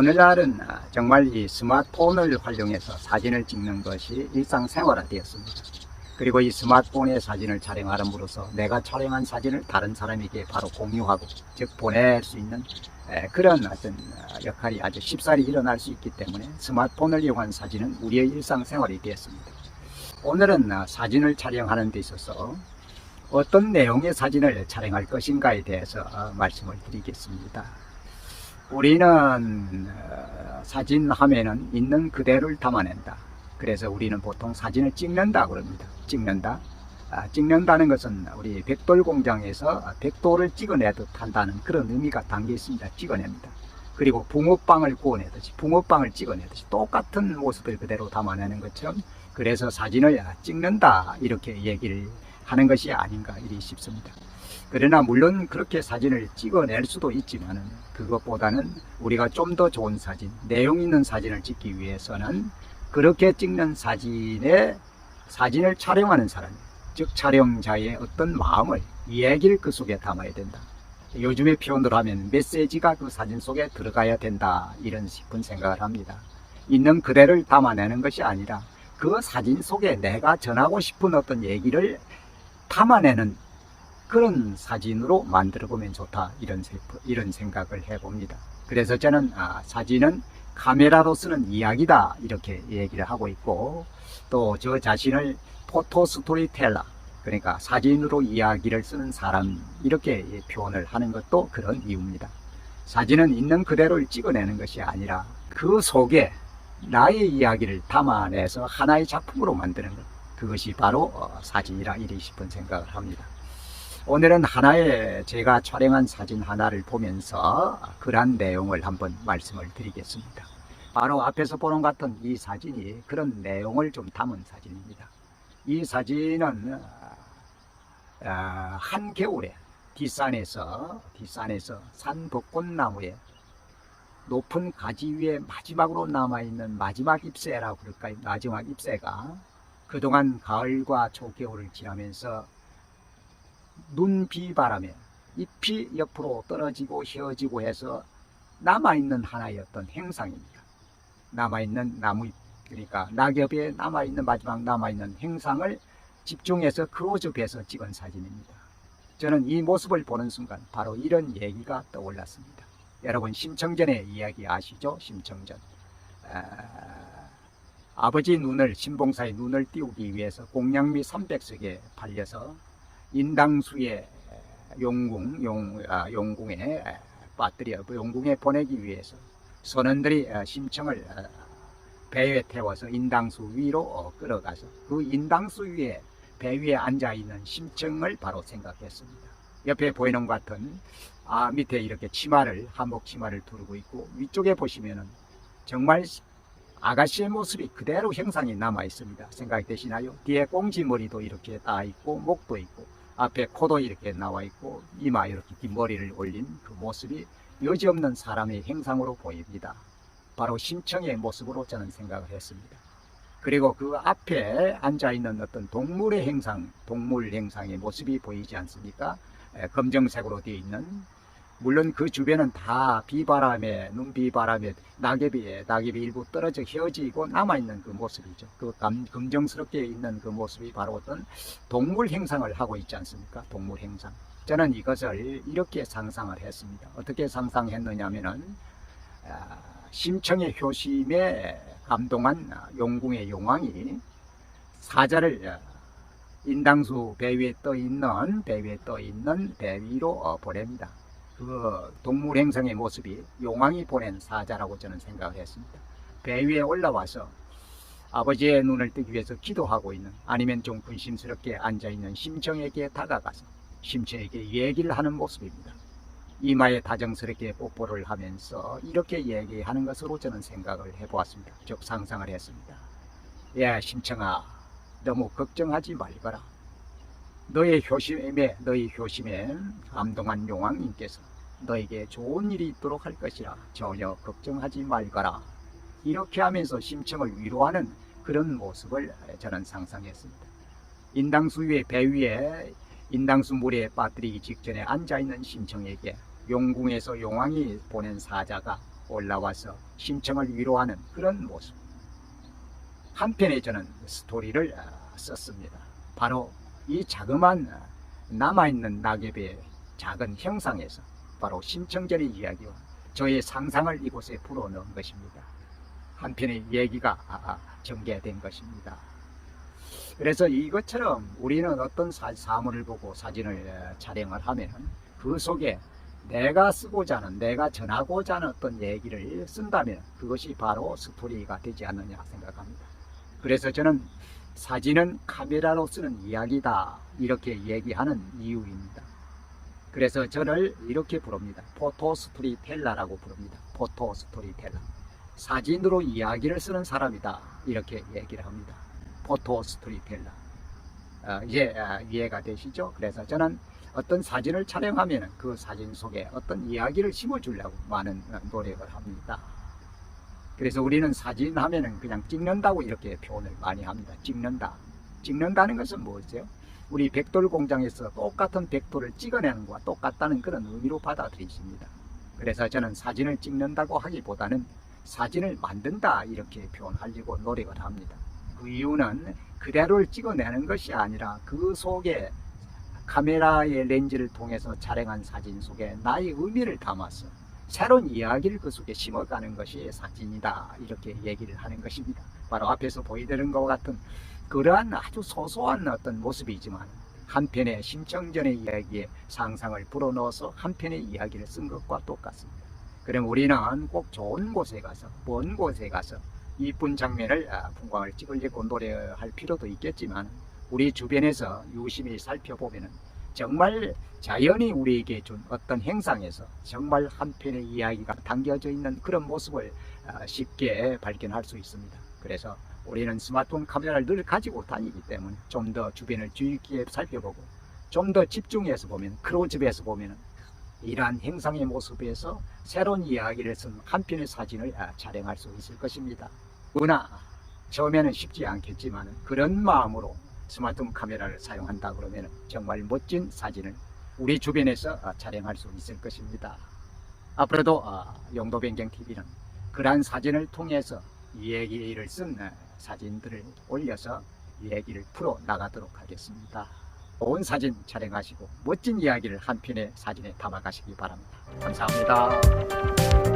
오늘날은 정말 이 스마트폰을 활용해서 사진을 찍는 것이 일상생활화되었습니다. 그리고 이 스마트폰의 사진을 촬영함으로써 내가 촬영한 사진을 다른 사람에게 바로 공유하고 즉 보낼 수 있는 그런 어떤 역할이 아주 쉽사리 일어날 수 있기 때문에 스마트폰을 이용한 사진은 우리의 일상생활이 되었습니다. 오늘은 사진을 촬영하는 데 있어서 어떤 내용의 사진을 촬영할 것인가에 대해서 말씀을 드리겠습니다. 우리는 사진 하면은 있는 그대로를 담아낸다. 그래서 우리는 보통 사진을 찍는다 그럽니다. 찍는다는 것은 우리 백돌 공장에서 백돌을 찍어내듯 한다는 그런 의미가 담겨 있습니다. 찍어냅니다. 그리고 붕어빵을 구워내듯이 붕어빵을 찍어내듯이 똑같은 모습을 그대로 담아내는 것처럼 그래서 사진을 찍는다 이렇게 얘기를 하는 것이 아닌가 이리 싶습니다. 그러나 물론 그렇게 사진을 찍어낼 수도 있지만 그것보다는 우리가 좀 더 좋은 사진, 내용 있는 사진을 찍기 위해서는 그렇게 찍는 사진을 촬영하는 사람, 즉 촬영자의 어떤 마음을, 이야기를 그 속에 담아야 된다. 요즘의 표현으로 하면 메시지가 그 사진 속에 들어가야 된다 이런 싶은 생각을 합니다. 있는 그대로를 담아내는 것이 아니라 그 사진 속에 내가 전하고 싶은 어떤 얘기를 담아내는 그런 사진으로 만들어 보면 좋다 이런 생각을 해봅니다. 그래서 저는 사진은 카메라로 쓰는 이야기다 이렇게 얘기를 하고 있고 또 저 자신을 포토 스토리텔러 그러니까 사진으로 이야기를 쓰는 사람 이렇게 표현을 하는 것도 그런 이유입니다. 사진은 있는 그대로를 찍어내는 것이 아니라 그 속에 나의 이야기를 담아내서 하나의 작품으로 만드는 것 그것이 바로 사진이라 이리 싶은 생각을 합니다. 오늘은 하나의 제가 촬영한 사진 하나를 보면서 그러한 내용을 한번 말씀을 드리겠습니다. 바로 앞에서 보는 것 같은 이 사진이 그런 내용을 좀 담은 사진입니다. 이 사진은 한겨울에 뒷산에서 산 벚꽃나무에 높은 가지 위에 마지막으로 남아있는 마지막 잎새라고 그럴까요? 마지막 잎새가 그동안 가을과 초겨울을 지나면서 눈, 비, 바람에 잎이 옆으로 떨어지고 휘어지고 해서 남아있는 하나의 어떤 행상입니다. 남아있는 나무잎, 그러니까 낙엽에 남아있는 마지막 남아있는 행상을 집중해서 크로즈업해서 찍은 사진입니다. 저는 이 모습을 보는 순간 바로 이런 얘기가 떠올랐습니다. 여러분 심청전의 이야기 아시죠? 심청전. 아버지 눈을 신봉사의 눈을 띄우기 위해서 공양미 300석에 팔려서 인당수의 용궁에 빠뜨려 용궁에 보내기 위해서 선원들이 심청을 배에 태워서 인당수 위로 끌어가서 그 인당수 위에 배 위에 앉아있는 심청을 바로 생각했습니다. 옆에 보이는 것 같은 밑에 이렇게 치마를 한복 치마를 두르고 있고 위쪽에 보시면은 정말 아가씨의 모습이 그대로 형상이 남아 있습니다. 생각이 되시나요? 뒤에 꽁지머리도 이렇게 따 있고 목도 있고 앞에 코도 이렇게 나와 있고 이마 이렇게 긴 머리를 올린 그 모습이 여지없는 사람의 형상으로 보입니다. 바로 심청의 모습으로 저는 생각을 했습니다. 그리고 그 앞에 앉아있는 어떤 동물의 형상, 동물 형상의 모습이 보이지 않습니까? 검정색으로 되어 있는 물론 그 주변은 다 비바람에 눈비바람에 낙엽이 일부 떨어져 휘어지고 남아있는 그 모습이죠. 그 검정스럽게 있는 그 모습이 바로 어떤 동물 행상을 하고 있지 않습니까? 동물 행상. 저는 이것을 이렇게 상상을 했습니다. 어떻게 상상했느냐 하면은 심청의 효심에 감동한 용궁의 용왕이 사자를 인당수 배 위에 떠 있는 배 위로 보냅니다. 그 동물 행성의 모습이 용왕이 보낸 사자라고 저는 생각을 했습니다. 배 위에 올라와서 아버지의 눈을 뜨기 위해서 기도하고 있는 아니면 좀 근심스럽게 앉아있는 심청에게 다가가서 심청에게 얘기를 하는 모습입니다. 이마에 다정스럽게 뽀뽀를 하면서 이렇게 얘기하는 것으로 저는 생각을 해보았습니다. 즉 상상을 했습니다. 야 심청아 너무 걱정하지 말거라. 너의 효심에 감동한 용왕님께서 너에게 좋은 일이 있도록 할 것이라 전혀 걱정하지 말거라. 이렇게 하면서 심청을 위로하는 그런 모습을 저는 상상했습니다. 인당수 위에 배 위에 인당수 물에 빠뜨리기 직전에 앉아있는 심청에게 용궁에서 용왕이 보낸 사자가 올라와서 심청을 위로하는 그런 모습. 한편에 저는 스토리를 썼습니다. 바로 이 자그만 남아있는 낙엽의 작은 형상에서 바로 심청전의 이야기와 저의 상상을 이곳에 불어넣은 것입니다. 한편의 얘기가 전개된 것입니다. 그래서 이것처럼 우리는 어떤 사물을 보고 사진을 촬영을 하면 그 속에 내가 쓰고자 하는, 내가 전하고자 하는 어떤 얘기를 쓴다면 그것이 바로 스토리가 되지 않느냐 생각합니다. 그래서 저는 사진은 카메라로 쓰는 이야기다 이렇게 얘기하는 이유입니다. 그래서 저를 이렇게 부릅니다. 포토 스토리텔러라고 부릅니다. 포토 스토리텔러. 사진으로 이야기를 쓰는 사람이다 이렇게 얘기를 합니다. 포토 스토리텔러. 이제 이해가 되시죠? 그래서 저는 어떤 사진을 촬영하면 그 사진 속에 어떤 이야기를 심어주려고 많은 노력을 합니다. 그래서 우리는 사진 하면은 그냥 찍는다고 이렇게 표현을 많이 합니다. 찍는다는 것은 뭐죠? 우리 백돌 공장에서 똑같은 백돌을 찍어내는 것과 똑같다는 그런 의미로 받아들이십니다. 그래서 저는 사진을 찍는다고 하기보다는 사진을 만든다 이렇게 표현하려고 노력을 합니다. 그 이유는 그대로를 찍어내는 것이 아니라 그 속에 카메라의 렌즈를 통해서 촬영한 사진 속에 나의 의미를 담아서 새로운 이야기를 그 속에 심어가는 것이 사진이다 이렇게 얘기를 하는 것입니다. 바로 앞에서 보여드린 것과 같은 그러한 아주 소소한 어떤 모습이지만 한편의 심청전의 이야기에 상상을 불어넣어서 한편의 이야기를 쓴 것과 똑같습니다. 그럼 우리는 꼭 좋은 곳에 가서, 먼 곳에 가서 이쁜 장면을, 풍광을 찍으려고 노력할 필요도 있겠지만 우리 주변에서 유심히 살펴보면 정말 자연이 우리에게 준 어떤 행상에서 정말 한편의 이야기가 담겨져 있는 그런 모습을 쉽게 발견할 수 있습니다. 그래서 우리는 스마트폰 카메라를 늘 가지고 다니기 때문에 좀 더 주변을 주의 깊게 살펴보고 좀 더 집중해서 보면, 크로즈업에서 보면 이러한 행상의 모습에서 새로운 이야기를 쓴 한 편의 사진을 촬영할 수 있을 것입니다. 그러나 처음에는 쉽지 않겠지만 그런 마음으로 스마트폰 카메라를 사용한다 그러면 정말 멋진 사진을 우리 주변에서 촬영할 수 있을 것입니다. 앞으로도 용도변경TV는 그러한 사진을 통해서 얘기를 쓴 사진들을 올려서 얘기를 풀어 나가도록 하겠습니다. 좋은 사진 촬영하시고 멋진 이야기를 한 편의 사진에 담아가시기 바랍니다. 감사합니다.